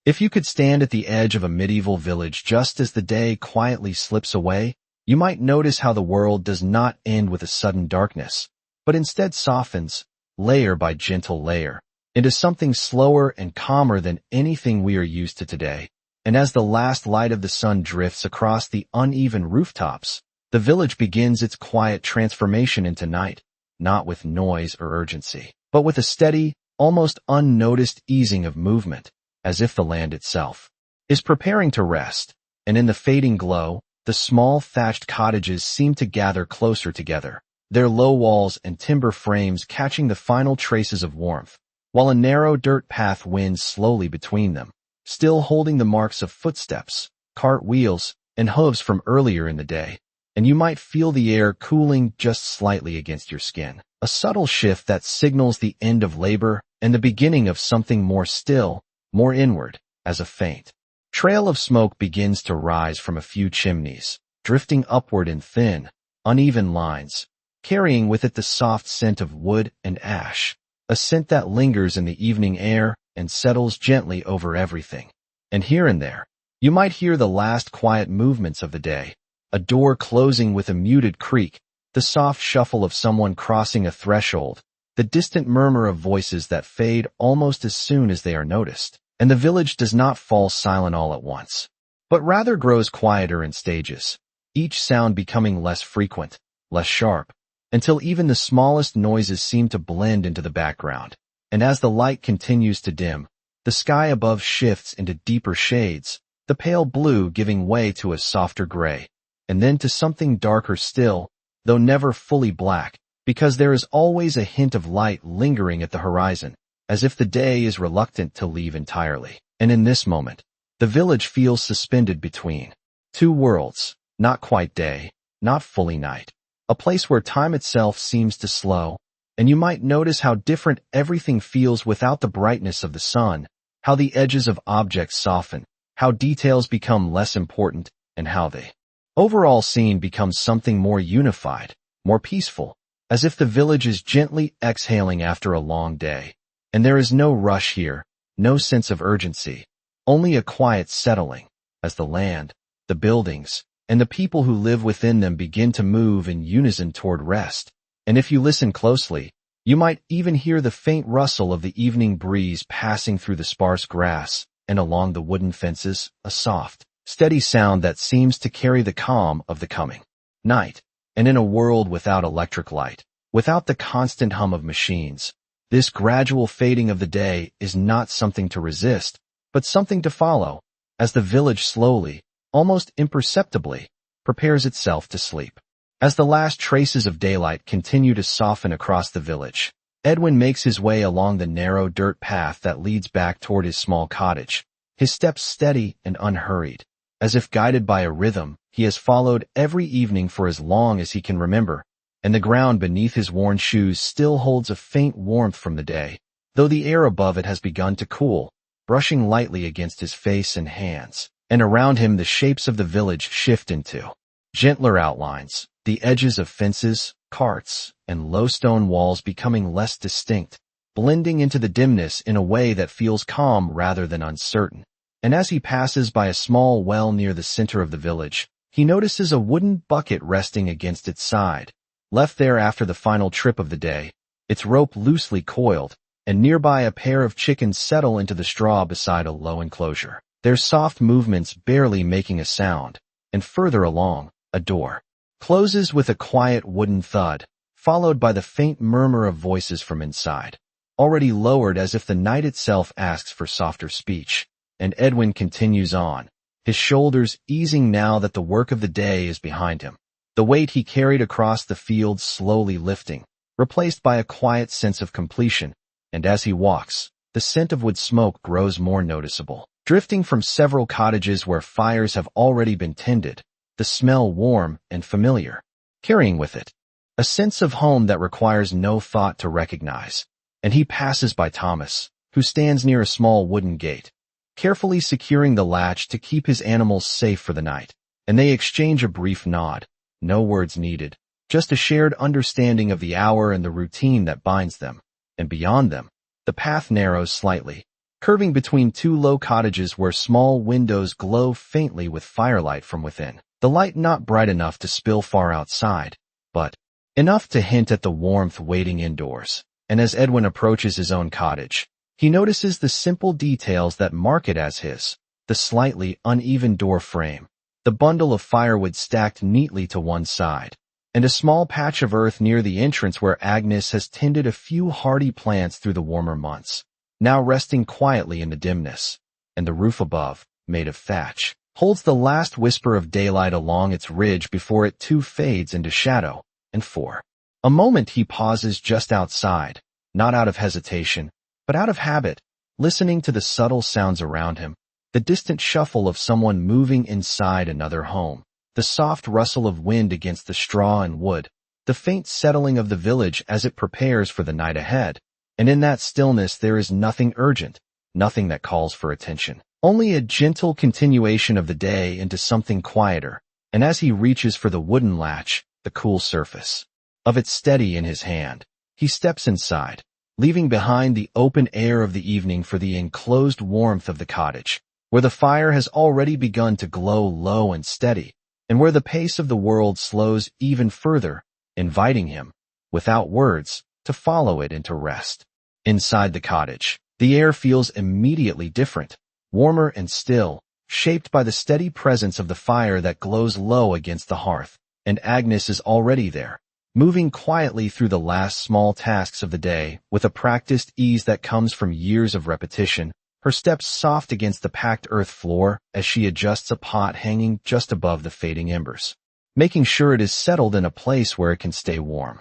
If you could stand at the edge of a medieval village just as the day quietly slips away, you might notice how the world does not end with a sudden darkness, but instead softens, layer by gentle layer, into something slower and calmer than anything we are used to today. And as the last light of the sun drifts across the uneven rooftops, the village begins its quiet transformation into night, not with noise or urgency, but with a steady, almost unnoticed easing of movement, as if the land itself is preparing to rest. And in the fading glow, the small thatched cottages seem to gather closer together, their low walls and timber frames catching the final traces of warmth, while a narrow dirt path winds slowly between them, still holding the marks of footsteps, cart wheels, and hooves from earlier in the day. And you might feel the air cooling just slightly against your skin, a subtle shift that signals the end of labor and the beginning of something more still, more inward, as a faint trail of smoke begins to rise from a few chimneys, drifting upward in thin, uneven lines, carrying with it the soft scent of wood and ash, a scent that lingers in the evening air and settles gently over everything. And here and there, you might hear the last quiet movements of the day, a door closing with a muted creak, the soft shuffle of someone crossing a threshold, the distant murmur of voices that fade almost as soon as they are noticed. And the village does not fall silent all at once, but rather grows quieter in stages, each sound becoming less frequent, less sharp, until even the smallest noises seem to blend into the background. And as the light continues to dim, the sky above shifts into deeper shades, the pale blue giving way to a softer gray, and then to something darker still, though never fully black, because there is always a hint of light lingering at the horizon, as if the day is reluctant to leave entirely. And in this moment, the village feels suspended between two worlds, not quite day, not fully night, a place where time itself seems to slow, and you might notice how different everything feels without the brightness of the sun, how the edges of objects soften, how details become less important, and how the overall scene becomes something more unified, more peaceful, as if the village is gently exhaling after a long day. And there is no rush here, no sense of urgency, only a quiet settling, as the land, the buildings, and the people who live within them begin to move in unison toward rest. And if you listen closely, you might even hear the faint rustle of the evening breeze passing through the sparse grass, and along the wooden fences, a soft, steady sound that seems to carry the calm of the coming night. And in a world without electric light, without the constant hum of machines, this gradual fading of the day is not something to resist, but something to follow, as the village slowly, almost imperceptibly, prepares itself to sleep. As the last traces of daylight continue to soften across the village, Edwin makes his way along the narrow dirt path that leads back toward his small cottage, his steps steady and unhurried. As if guided by a rhythm he has followed every evening for as long as he can remember, and the ground beneath his worn shoes still holds a faint warmth from the day, though the air above it has begun to cool, brushing lightly against his face and hands. And around him the shapes of the village shift into gentler outlines, the edges of fences, carts, and low stone walls becoming less distinct, blending into the dimness in a way that feels calm rather than uncertain. And as he passes by a small well near the center of the village, he notices a wooden bucket resting against its side, left there after the final trip of the day, its rope loosely coiled, and nearby a pair of chickens settle into the straw beside a low enclosure, their soft movements barely making a sound. And further along, a door closes with a quiet wooden thud, followed by the faint murmur of voices from inside, already lowered as if the night itself asks for softer speech. And Edwin continues on, his shoulders easing now that the work of the day is behind him, the weight he carried across the fields slowly lifting, replaced by a quiet sense of completion. And as he walks, the scent of wood smoke grows more noticeable, drifting from several cottages where fires have already been tended, the smell warm and familiar, carrying with it a sense of home that requires no thought to recognize. And he passes by Thomas, who stands near a small wooden gate, carefully securing the latch to keep his animals safe for the night. And they exchange a brief nod, no words needed, just a shared understanding of the hour and the routine that binds them. And beyond them, the path narrows slightly, curving between two low cottages where small windows glow faintly with firelight from within. The light not bright enough to spill far outside, but enough to hint at the warmth waiting indoors. And as Edwin approaches his own cottage, he notices the simple details that mark it as his: the slightly uneven door frame, the bundle of firewood stacked neatly to one side, and a small patch of earth near the entrance where Agnes has tended a few hardy plants through the warmer months, now resting quietly in the dimness. And the roof above, made of thatch, holds the last whisper of daylight along its ridge before it too fades into shadow. And for a moment he pauses just outside, not out of hesitation, but out of habit, listening to the subtle sounds around him, the distant shuffle of someone moving inside another home, the soft rustle of wind against the straw and wood, the faint settling of the village as it prepares for the night ahead. And in that stillness there is nothing urgent, nothing that calls for attention, only a gentle continuation of the day into something quieter. And as he reaches for the wooden latch, the cool surface of it steady in his hand, he steps inside, leaving behind the open air of the evening for the enclosed warmth of the cottage, where the fire has already begun to glow low and steady, and where the pace of the world slows even further, inviting him, without words, to follow it into rest. Inside the cottage, the air feels immediately different, warmer and still, shaped by the steady presence of the fire that glows low against the hearth. And Agnes is already there, moving quietly through the last small tasks of the day with a practiced ease that comes from years of repetition, her steps soft against the packed earth floor as she adjusts a pot hanging just above the fading embers, making sure it is settled in a place where it can stay warm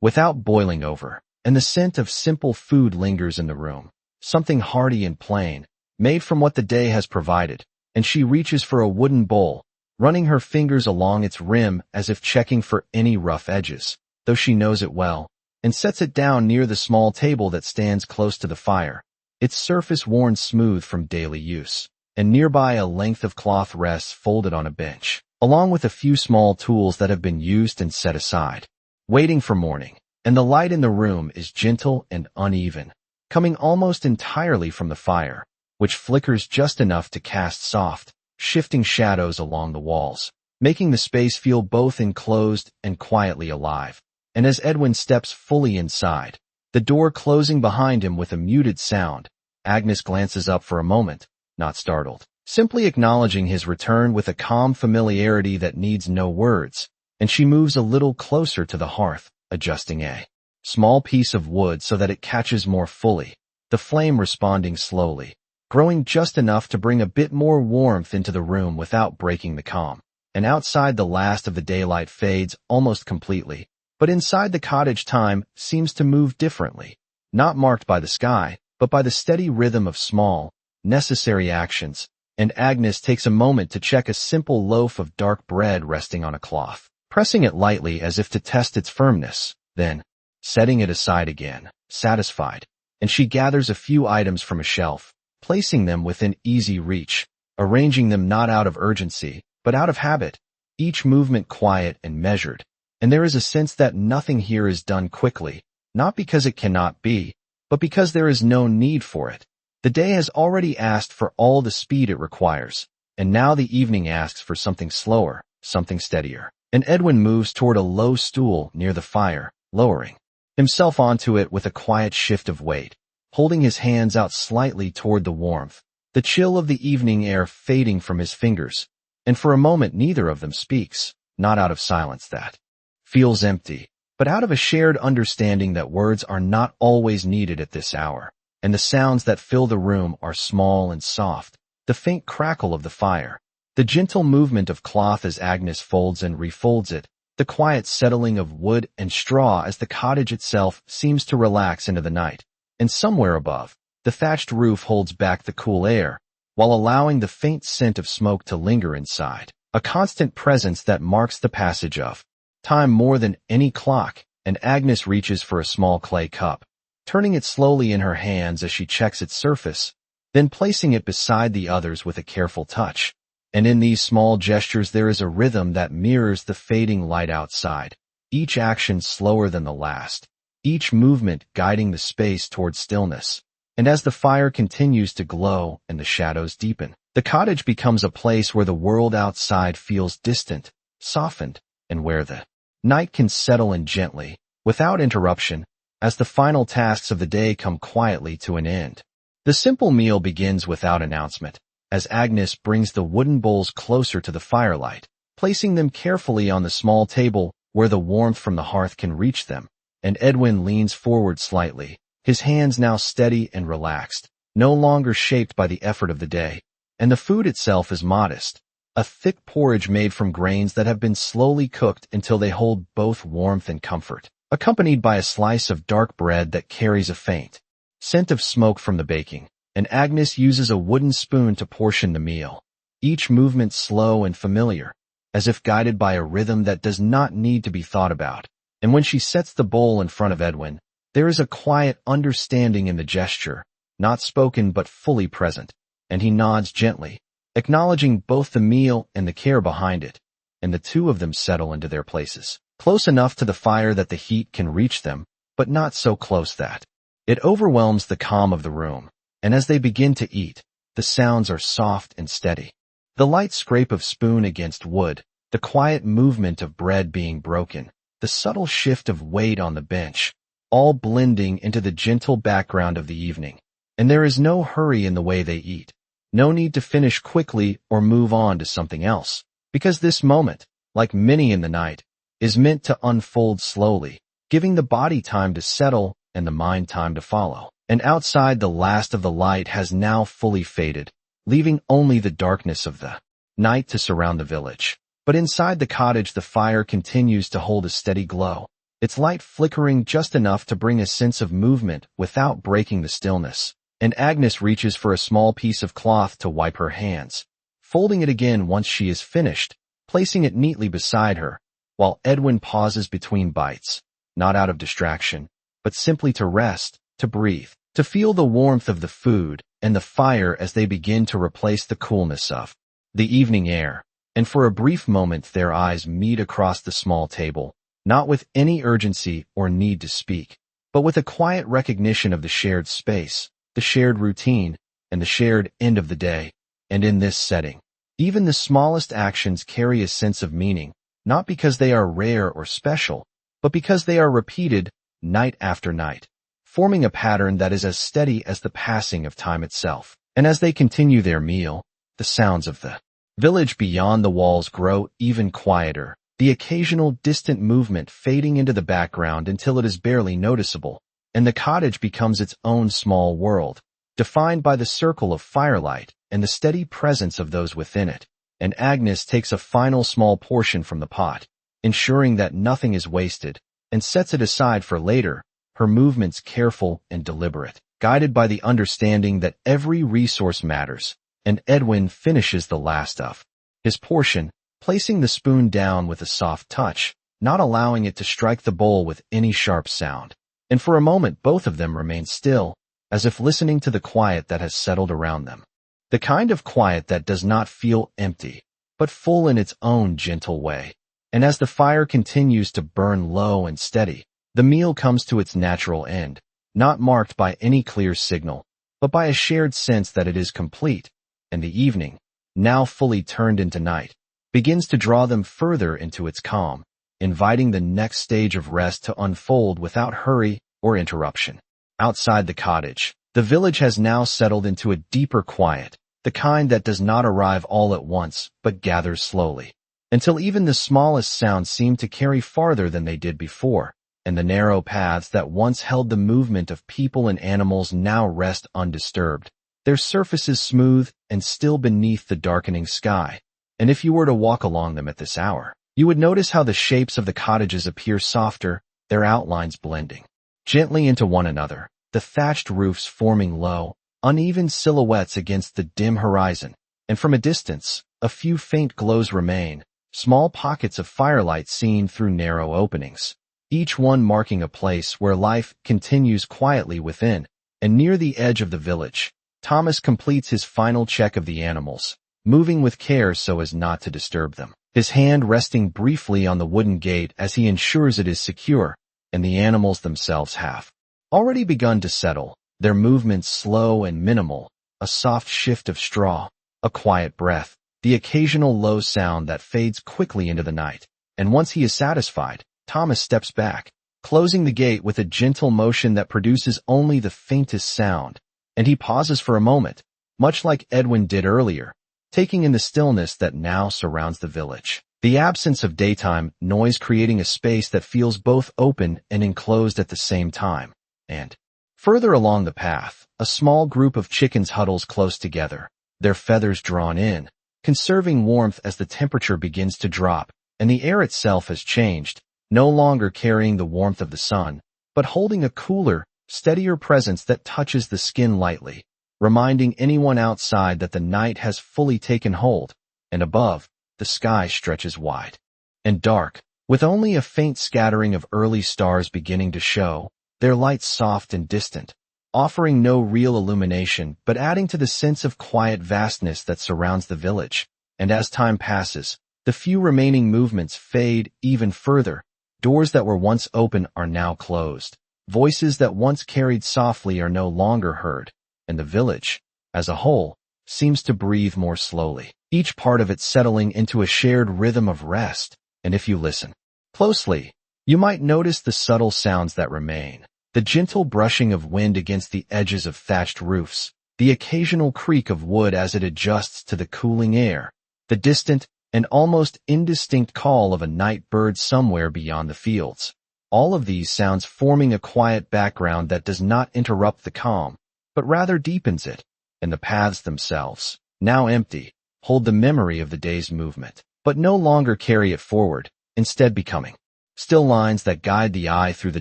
without boiling over. And the scent of simple food lingers in the room, something hearty and plain, made from what the day has provided, and she reaches for a wooden bowl, running her fingers along its rim as if checking for any rough edges, though she knows it well, and sets it down near the small table that stands close to the fire, its surface worn smooth from daily use. And nearby a length of cloth rests folded on a bench, along with a few small tools that have been used and set aside, waiting for morning. And the light in the room is gentle and uneven, coming almost entirely from the fire, which flickers just enough to cast soft, shifting shadows along the walls, making the space feel both enclosed and quietly alive. And as Edwin steps fully inside, the door closing behind him with a muted sound, Agnes glances up for a moment, not startled, simply acknowledging his return with a calm familiarity that needs no words, and she moves a little closer to the hearth, adjusting a small piece of wood so that it catches more fully, the flame responding slowly, growing just enough to bring a bit more warmth into the room without breaking the calm. And outside the last of the daylight fades almost completely, but inside the cottage time seems to move differently, not marked by the sky, but by the steady rhythm of small, necessary actions. And Agnes takes a moment to check a simple loaf of dark bread resting on a cloth, pressing it lightly as if to test its firmness, then setting it aside again, satisfied. And she gathers a few items from a shelf, placing them within easy reach, arranging them not out of urgency, but out of habit, each movement quiet and measured. And there is a sense that nothing here is done quickly, not because it cannot be, but because there is no need for it. The day has already asked for all the speed it requires, and now the evening asks for something slower, something steadier. And Edwin moves toward a low stool near the fire, lowering himself onto it with a quiet shift of weight, holding his hands out slightly toward the warmth, the chill of the evening air fading from his fingers. And for a moment neither of them speaks, not out of silence that feels empty, but out of a shared understanding that words are not always needed at this hour. And the sounds that fill the room are small and soft, the faint crackle of the fire, the gentle movement of cloth as Agnes folds and refolds it, the quiet settling of wood and straw as the cottage itself seems to relax into the night. And somewhere above, the thatched roof holds back the cool air, while allowing the faint scent of smoke to linger inside, a constant presence that marks the passage of time more than any clock. And Agnes reaches for a small clay cup, turning it slowly in her hands as she checks its surface, then placing it beside the others with a careful touch. And in these small gestures there is a rhythm that mirrors the fading light outside, each action slower than the last, each movement guiding the space toward stillness. And as the fire continues to glow and the shadows deepen, the cottage becomes a place where the world outside feels distant, softened, and where the night can settle in gently, without interruption, as the final tasks of the day come quietly to an end. The simple meal begins without announcement, as Agnes brings the wooden bowls closer to the firelight, placing them carefully on the small table where the warmth from the hearth can reach them, and Edwin leans forward slightly, his hands now steady and relaxed, no longer shaped by the effort of the day, and the food itself is modest, a thick porridge made from grains that have been slowly cooked until they hold both warmth and comfort, accompanied by a slice of dark bread that carries a faint scent of smoke from the baking, and Agnes uses a wooden spoon to portion the meal, each movement slow and familiar, as if guided by a rhythm that does not need to be thought about. And when she sets the bowl in front of Edwin, there is a quiet understanding in the gesture, not spoken but fully present, and he nods gently, acknowledging both the meal and the care behind it, and the two of them settle into their places, close enough to the fire that the heat can reach them, but not so close that it overwhelms the calm of the room. And as they begin to eat, the sounds are soft and steady. The light scrape of spoon against wood, the quiet movement of bread being broken, the subtle shift of weight on the bench, all blending into the gentle background of the evening. And there is no hurry in the way they eat, no need to finish quickly or move on to something else, because this moment, like many in the night, is meant to unfold slowly, giving the body time to settle and the mind time to follow. And outside, the last of the light has now fully faded, leaving only the darkness of the night to surround the village. But inside the cottage, the fire continues to hold a steady glow, its light flickering just enough to bring a sense of movement without breaking the stillness. And Agnes reaches for a small piece of cloth to wipe her hands, folding it again once she is finished, placing it neatly beside her, while Edwin pauses between bites, not out of distraction, but simply to rest, to breathe, to feel the warmth of the food and the fire as they begin to replace the coolness of the evening air. And for a brief moment their eyes meet across the small table, not with any urgency or need to speak, but with a quiet recognition of the shared space, the shared routine, and the shared end of the day. And in this setting, even the smallest actions carry a sense of meaning, not because they are rare or special, but because they are repeated night after night, forming a pattern that is as steady as the passing of time itself. And as they continue their meal, the sounds of the village beyond the walls grow even quieter, the occasional distant movement fading into the background until it is barely noticeable, and the cottage becomes its own small world, defined by the circle of firelight and the steady presence of those within it. And Agnes takes a final small portion from the pot, ensuring that nothing is wasted, and sets it aside for later, her movements careful and deliberate, guided by the understanding that every resource matters. And Edwin finishes the last of his portion, placing the spoon down with a soft touch, not allowing it to strike the bowl with any sharp sound. And for a moment both of them remain still, as if listening to the quiet that has settled around them. The kind of quiet that does not feel empty, but full in its own gentle way. And as the fire continues to burn low and steady, the meal comes to its natural end, not marked by any clear signal, but by a shared sense that it is complete. And the evening, now fully turned into night, begins to draw them further into its calm, inviting the next stage of rest to unfold without hurry or interruption. Outside the cottage, the village has now settled into a deeper quiet, the kind that does not arrive all at once but gathers slowly, until even the smallest sounds seem to carry farther than they did before, and the narrow paths that once held the movement of people and animals now rest undisturbed, their surfaces smooth and still beneath the darkening sky. And if you were to walk along them at this hour, you would notice how the shapes of the cottages appear softer, their outlines blending gently into one another, the thatched roofs forming low, uneven silhouettes against the dim horizon. And from a distance, a few faint glows remain, small pockets of firelight seen through narrow openings, each one marking a place where life continues quietly within. And near the edge of the village, Thomas completes his final check of the animals, moving with care so as not to disturb them, his hand resting briefly on the wooden gate as he ensures it is secure, and the animals themselves have already begun to settle, their movements slow and minimal, a soft shift of straw, a quiet breath, the occasional low sound that fades quickly into the night. And once he is satisfied, Thomas steps back, closing the gate with a gentle motion that produces only the faintest sound. And he pauses for a moment, much like Edwin did earlier, taking in the stillness that now surrounds the village. The absence of daytime noise creating a space that feels both open and enclosed at the same time. And further along the path, a small group of chickens huddles close together, their feathers drawn in, conserving warmth as the temperature begins to drop, and the air itself has changed, no longer carrying the warmth of the sun, but holding a cooler, steadier presence that touches the skin lightly, reminding anyone outside that the night has fully taken hold. And above, the sky stretches wide and dark, with only a faint scattering of early stars beginning to show, their light soft and distant, offering no real illumination but adding to the sense of quiet vastness that surrounds the village. And as time passes, the few remaining movements fade even further. Doors that were once open are now closed. Voices that once carried softly are no longer heard, and the village, as a whole, seems to breathe more slowly, each part of it settling into a shared rhythm of rest. And if you listen closely, you might notice the subtle sounds that remain. The gentle brushing of wind against the edges of thatched roofs, the occasional creak of wood as it adjusts to the cooling air, the distant and almost indistinct call of a night bird somewhere beyond the fields. All of these sounds forming a quiet background that does not interrupt the calm, but rather deepens it. And the paths themselves, now empty, hold the memory of the day's movement, but no longer carry it forward, instead becoming still lines that guide the eye through the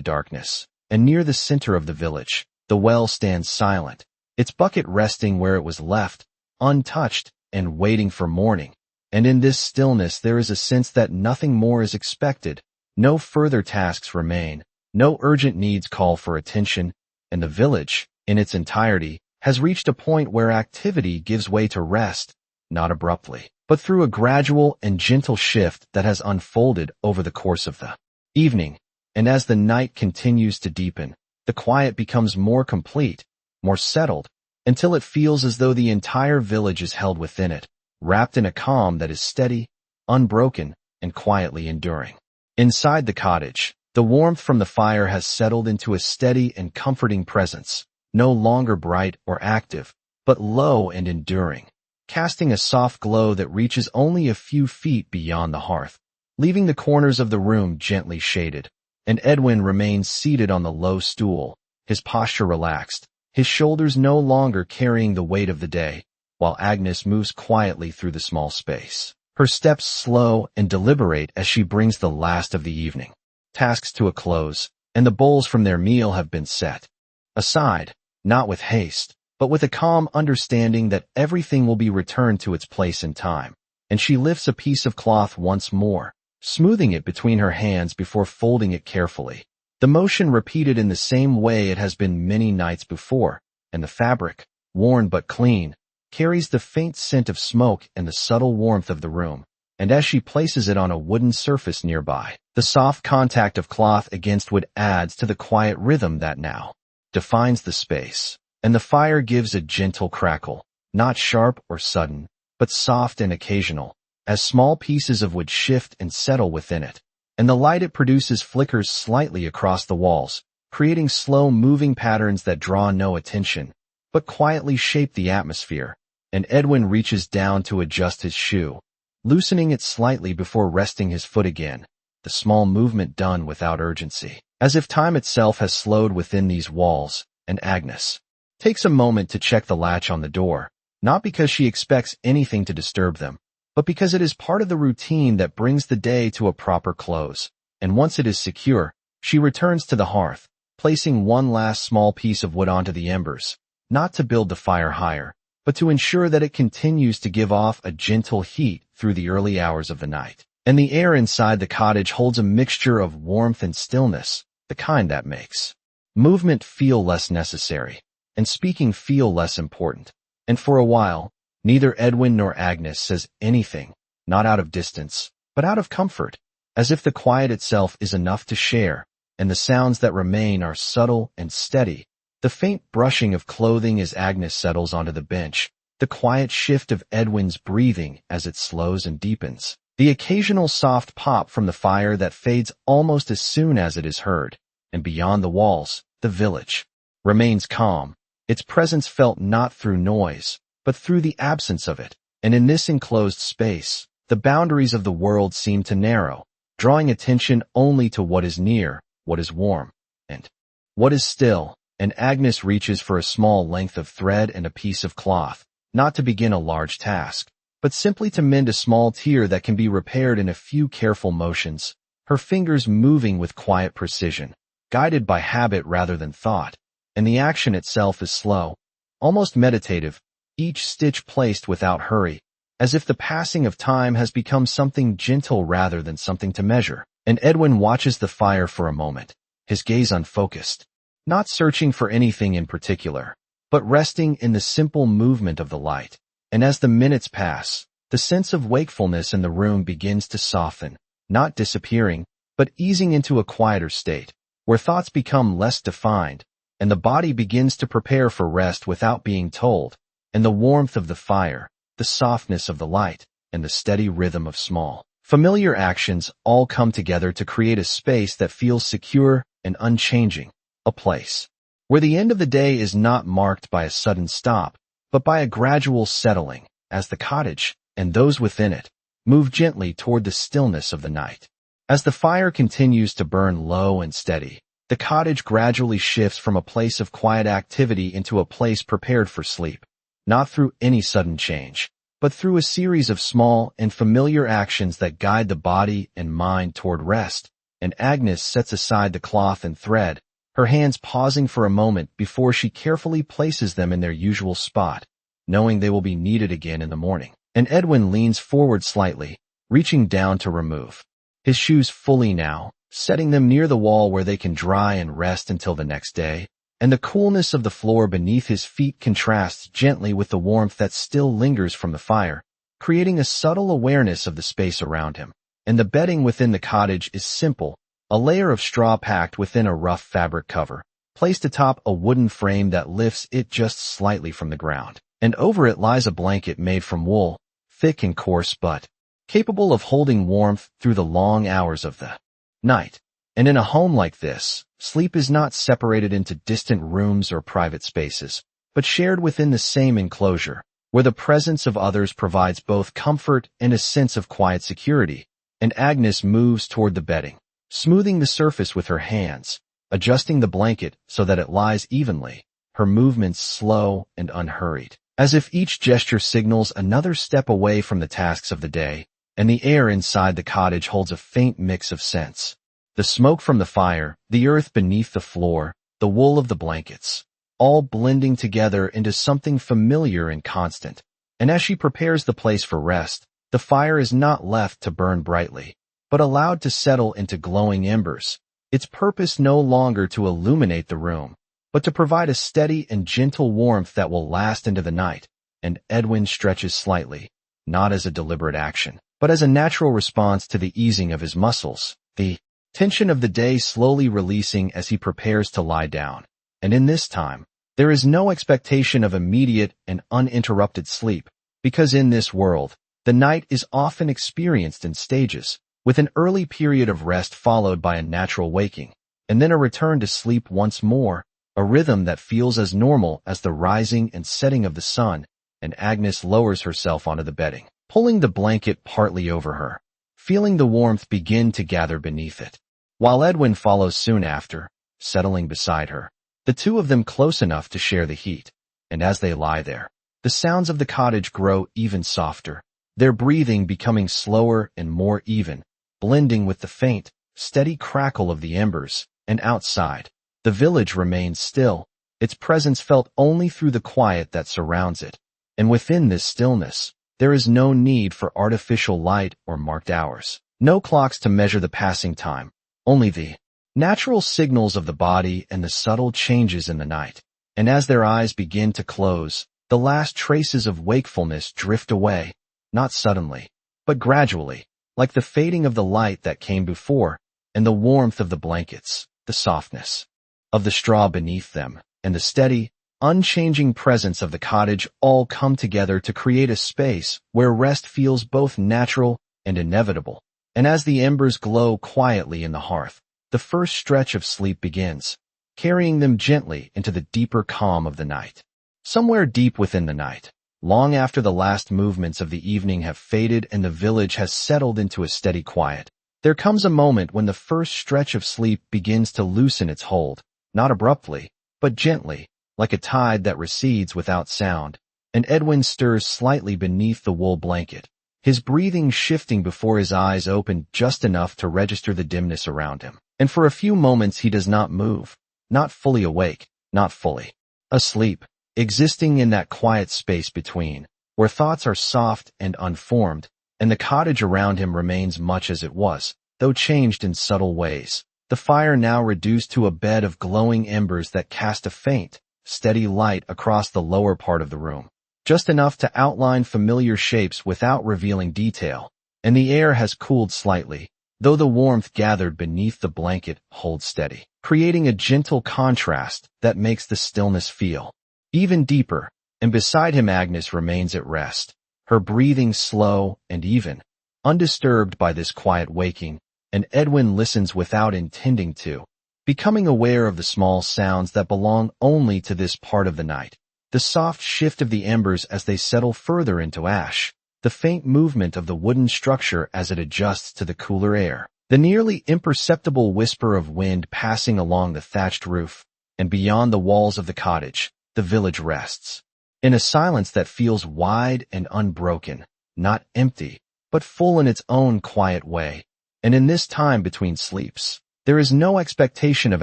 darkness. And near the center of the village, the well stands silent, its bucket resting where it was left, untouched and waiting for morning. And in this stillness there is a sense that nothing more is expected, no further tasks remain, no urgent needs call for attention, and the village, in its entirety, has reached a point where activity gives way to rest, not abruptly, but through a gradual and gentle shift that has unfolded over the course of the evening. And as the night continues to deepen, the quiet becomes more complete, more settled, until it feels as though the entire village is held within it, wrapped in a calm that is steady, unbroken, and quietly enduring. Inside the cottage, the warmth from the fire has settled into a steady and comforting presence, no longer bright or active, but low and enduring, casting a soft glow that reaches only a few feet beyond the hearth, leaving the corners of the room gently shaded. And Edwin remains seated on the low stool, his posture relaxed, his shoulders no longer carrying the weight of the day, while Agnes moves quietly through the small space, her steps slow and deliberate as she brings the last of the evening tasks to a close, and the bowls from their meal have been set aside, not with haste, but with a calm understanding that everything will be returned to its place in time. And she lifts a piece of cloth once more, smoothing it between her hands before folding it carefully. The motion repeated in the same way it has been many nights before, and the fabric, worn but clean, carries the faint scent of smoke and the subtle warmth of the room. And as she places it on a wooden surface nearby, the soft contact of cloth against wood adds to the quiet rhythm that now defines the space. And the fire gives a gentle crackle, not sharp or sudden, but soft and occasional, as small pieces of wood shift and settle within it, and the light it produces flickers slightly across the walls, creating slow-moving patterns that draw no attention, but quietly shape the atmosphere. And Edwin reaches down to adjust his shoe, loosening it slightly before resting his foot again, the small movement done without urgency, as if time itself has slowed within these walls. And Agnes takes a moment to check the latch on the door, not because she expects anything to disturb them, but because it is part of the routine that brings the day to a proper close. And once it is secure, she returns to the hearth, placing one last small piece of wood onto the embers, not to build the fire higher, but to ensure that it continues to give off a gentle heat through the early hours of the night. And the air inside the cottage holds a mixture of warmth and stillness, the kind that makes movement feel less necessary, and speaking feel less important. And for a while, neither Edwin nor Agnes says anything, not out of distance, but out of comfort, as if the quiet itself is enough to share, and the sounds that remain are subtle and steady, The faint brushing of clothing as Agnes settles onto the bench, the quiet shift of Edwin's breathing as it slows and deepens, the occasional soft pop from the fire that fades almost as soon as it is heard, and beyond the walls, the village remains calm, its presence felt not through noise, but through the absence of it, and in this enclosed space, the boundaries of the world seem to narrow, drawing attention only to what is near, what is warm, and what is still, and Agnes reaches for a small length of thread and a piece of cloth, not to begin a large task, but simply to mend a small tear that can be repaired in a few careful motions, her fingers moving with quiet precision, guided by habit rather than thought, and the action itself is slow, almost meditative, each stitch placed without hurry, as if the passing of time has become something gentle rather than something to measure. And Edwin watches the fire for a moment, his gaze unfocused, not searching for anything in particular, but resting in the simple movement of the light. And as the minutes pass, the sense of wakefulness in the room begins to soften, not disappearing, but easing into a quieter state, where thoughts become less defined, and the body begins to prepare for rest without being told, and the warmth of the fire, the softness of the light, and the steady rhythm of small, familiar actions all come together to create a space that feels secure and unchanging, a place where the end of the day is not marked by a sudden stop, but by a gradual settling, as the cottage, and those within it, move gently toward the stillness of the night. As the fire continues to burn low and steady, the cottage gradually shifts from a place of quiet activity into a place prepared for sleep, not through any sudden change, but through a series of small and familiar actions that guide the body and mind toward rest. And Agnes sets aside the cloth and thread, her hands pausing for a moment before she carefully places them in their usual spot, knowing they will be needed again in the morning. And Edwin leans forward slightly, reaching down to remove his shoes fully now, setting them near the wall where they can dry and rest until the next day, and the coolness of the floor beneath his feet contrasts gently with the warmth that still lingers from the fire, creating a subtle awareness of the space around him. And the bedding within the cottage is simple, a layer of straw packed within a rough fabric cover, placed atop a wooden frame that lifts it just slightly from the ground, and over it lies a blanket made from wool, thick and coarse but capable of holding warmth through the long hours of the night. And in a home like this, sleep is not separated into distant rooms or private spaces, but shared within the same enclosure, where the presence of others provides both comfort and a sense of quiet security. And Agnes moves toward the bedding, smoothing the surface with her hands, adjusting the blanket so that it lies evenly, her movements slow and unhurried, as if each gesture signals another step away from the tasks of the day. And the air inside the cottage holds a faint mix of scents. The smoke from the fire, the earth beneath the floor, the wool of the blankets, all blending together into something familiar and constant. And as she prepares the place for rest, the fire is not left to burn brightly, but allowed to settle into glowing embers, its purpose no longer to illuminate the room, but to provide a steady and gentle warmth that will last into the night. And Edwin stretches slightly, not as a deliberate action, but as a natural response to the easing of his muscles, the tension of the day slowly releasing as he prepares to lie down. And in this time, there is no expectation of immediate and uninterrupted sleep, because in this world, the night is often experienced in stages, with an early period of rest followed by a natural waking, and then a return to sleep once more, a rhythm that feels as normal as the rising and setting of the sun. And Agnes lowers herself onto the bedding, pulling the blanket partly over her, feeling the warmth begin to gather beneath it, while Edwin follows soon after, settling beside her, the two of them close enough to share the heat. And as they lie there, the sounds of the cottage grow even softer, their breathing becoming slower and more even, blending with the faint, steady crackle of the embers. And outside, the village remains still, its presence felt only through the quiet that surrounds it. And within this stillness, there is no need for artificial light or marked hours, no clocks to measure the passing time, only the natural signals of the body and the subtle changes in the night. And as their eyes begin to close, the last traces of wakefulness drift away, not suddenly, but gradually, like the fading of the light that came before, and the warmth of the blankets, the softness of the straw beneath them, and the steady, unchanging presence of the cottage all come together to create a space where rest feels both natural and inevitable. And as the embers glow quietly in the hearth, the first stretch of sleep begins, carrying them gently into the deeper calm of the night. Somewhere deep within the night, long after the last movements of the evening have faded and the village has settled into a steady quiet, there comes a moment when the first stretch of sleep begins to loosen its hold, not abruptly, but gently, like a tide that recedes without sound, and Edwin stirs slightly beneath the wool blanket, his breathing shifting before his eyes open just enough to register the dimness around him. And for a few moments he does not move, not fully awake, not fully asleep, existing in that quiet space between, where thoughts are soft and unformed, and the cottage around him remains much as it was, though changed in subtle ways. The fire now reduced to a bed of glowing embers that cast a faint, steady light across the lower part of the room, just enough to outline familiar shapes without revealing detail, and the air has cooled slightly, though the warmth gathered beneath the blanket holds steady, creating a gentle contrast that makes the stillness feel even deeper. And beside him Agnes remains at rest, her breathing slow and even, undisturbed by this quiet waking, and Edwin listens without intending to, becoming aware of the small sounds that belong only to this part of the night. The soft shift of the embers as they settle further into ash, the faint movement of the wooden structure as it adjusts to the cooler air, the nearly imperceptible whisper of wind passing along the thatched roof, and beyond the walls of the cottage, the village rests, in a silence that feels wide and unbroken, not empty, but full in its own quiet way. And in this time between sleeps, there is no expectation of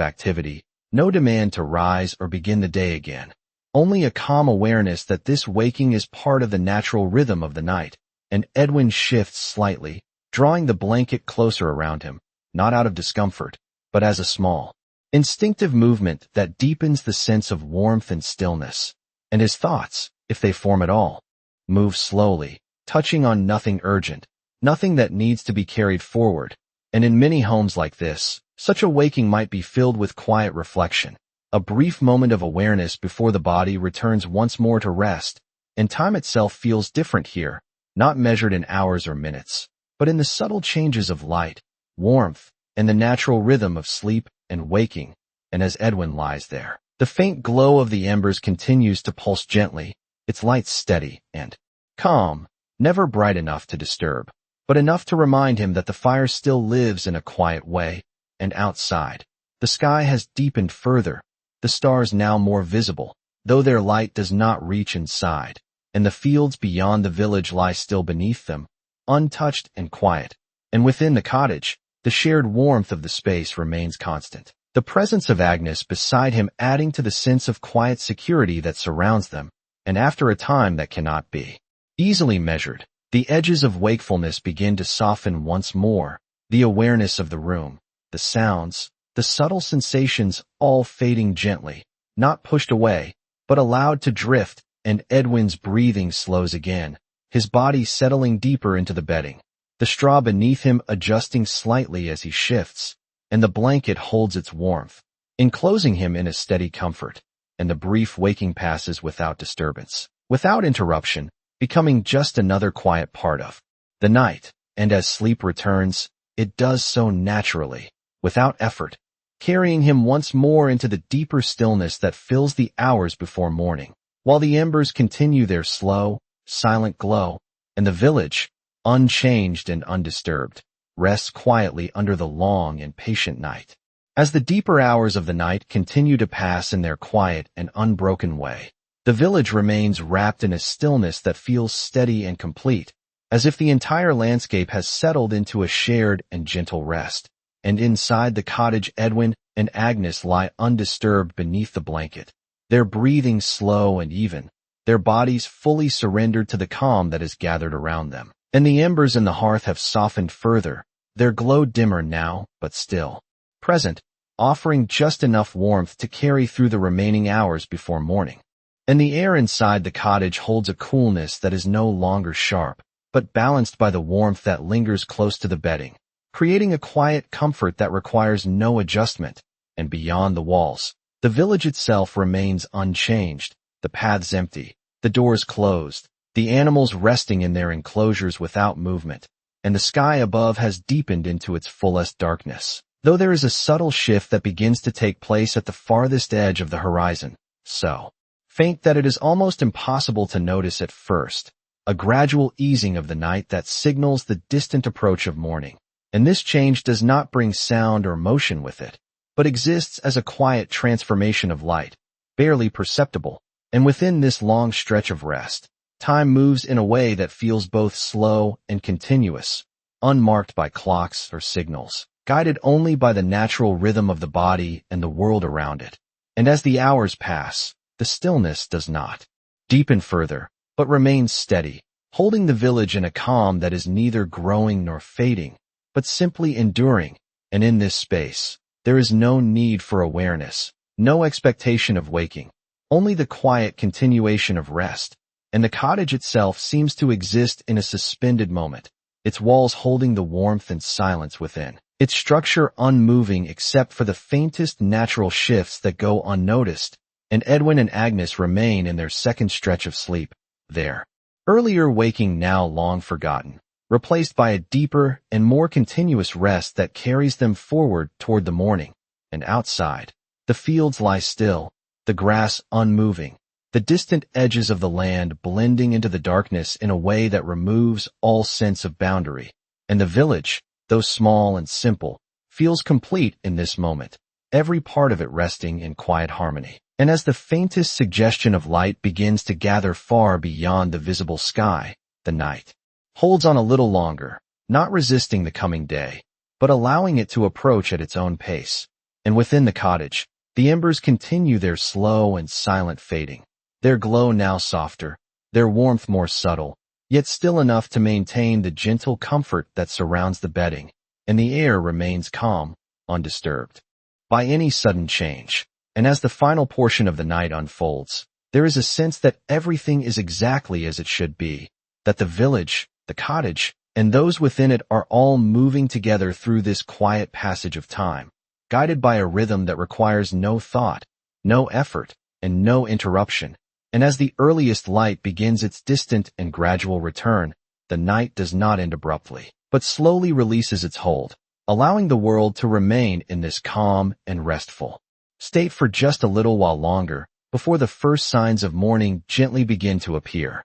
activity, no demand to rise or begin the day again. Only a calm awareness that this waking is part of the natural rhythm of the night, and Edwin shifts slightly, drawing the blanket closer around him, not out of discomfort, but as a small, instinctive movement that deepens the sense of warmth and stillness. And his thoughts, if they form at all, move slowly, touching on nothing urgent, nothing that needs to be carried forward. And in many homes like this, such a waking might be filled with quiet reflection, a brief moment of awareness before the body returns once more to rest, and time itself feels different here, not measured in hours or minutes, but in the subtle changes of light, warmth, and the natural rhythm of sleep and waking. And as Edwin lies there, the faint glow of the embers continues to pulse gently, its light steady and calm, never bright enough to disturb, but enough to remind him that the fire still lives in a quiet way. And outside, the sky has deepened further, the stars now more visible, though their light does not reach inside, and the fields beyond the village lie still beneath them, untouched and quiet. And within the cottage, the shared warmth of the space remains constant, the presence of Agnes beside him adding to the sense of quiet security that surrounds them. And after a time that cannot be easily measured, the edges of wakefulness begin to soften once more, the awareness of the room, the sounds, the subtle sensations all fading gently, not pushed away, but allowed to drift. And Edwin's breathing slows again, his body settling deeper into the bedding, the straw beneath him adjusting slightly as he shifts, and the blanket holds its warmth, enclosing him in a steady comfort. And the brief waking passes without disturbance, without interruption, becoming just another quiet part of the night. And as sleep returns, it does so naturally, without effort, carrying him once more into the deeper stillness that fills the hours before morning, while the embers continue their slow, silent glow, and the village, unchanged and undisturbed, rests quietly under the long and patient night. As the deeper hours of the night continue to pass in their quiet and unbroken way, the village remains wrapped in a stillness that feels steady and complete, as if the entire landscape has settled into a shared and gentle rest. And inside the cottage Edwin and Agnes lie undisturbed beneath the blanket, their breathing slow and even, their bodies fully surrendered to the calm that has gathered around them. And the embers in the hearth have softened further, their glow dimmer now, but still present, offering just enough warmth to carry through the remaining hours before morning. And the air inside the cottage holds a coolness that is no longer sharp, but balanced by the warmth that lingers close to the bedding, creating a quiet comfort that requires no adjustment. And beyond the walls, The village itself remains unchanged, the paths empty, the doors closed, the animals resting in their enclosures without movement, and the sky above has deepened into its fullest darkness. Though there is a subtle shift that begins to take place at the farthest edge of the horizon, so faint that it is almost impossible to notice at first, a gradual easing of the night that signals the distant approach of morning. And this change does not bring sound or motion with it, but exists as a quiet transformation of light, barely perceptible. And within this long stretch of rest, time moves in a way that feels both slow and continuous, unmarked by clocks or signals, guided only by the natural rhythm of the body and the world around it. And as the hours pass, the stillness does not deepen further, but remains steady, holding the village in a calm that is neither growing nor fading, but simply enduring. And in this space, there is no need for awareness, no expectation of waking, only the quiet continuation of rest. And the cottage itself seems to exist in a suspended moment, its walls holding the warmth and silence within, its structure unmoving except for the faintest natural shifts that go unnoticed. And Edwin and Agnes remain in their second stretch of sleep, their earlier waking now long forgotten, replaced by a deeper and more continuous rest that carries them forward toward the morning. And outside, the fields lie still, the grass unmoving, the distant edges of the land blending into the darkness in a way that removes all sense of boundary. And the village, though small and simple, feels complete in this moment, every part of it resting in quiet harmony. And as the faintest suggestion of light begins to gather far beyond the visible sky, the night holds on a little longer, not resisting the coming day, but allowing it to approach at its own pace. And within the cottage, the embers continue their slow and silent fading, their glow now softer, their warmth more subtle, yet still enough to maintain the gentle comfort that surrounds the bedding, and the air remains calm, undisturbed by any sudden change. And as the final portion of the night unfolds, there is a sense that everything is exactly as it should be, that the village, the cottage, and those within it are all moving together through this quiet passage of time, guided by a rhythm that requires no thought, no effort, and no interruption. And as the earliest light begins its distant and gradual return, the night does not end abruptly, but slowly releases its hold, allowing the world to remain in this calm and restful state for just a little while longer, before the first signs of morning gently begin to appear.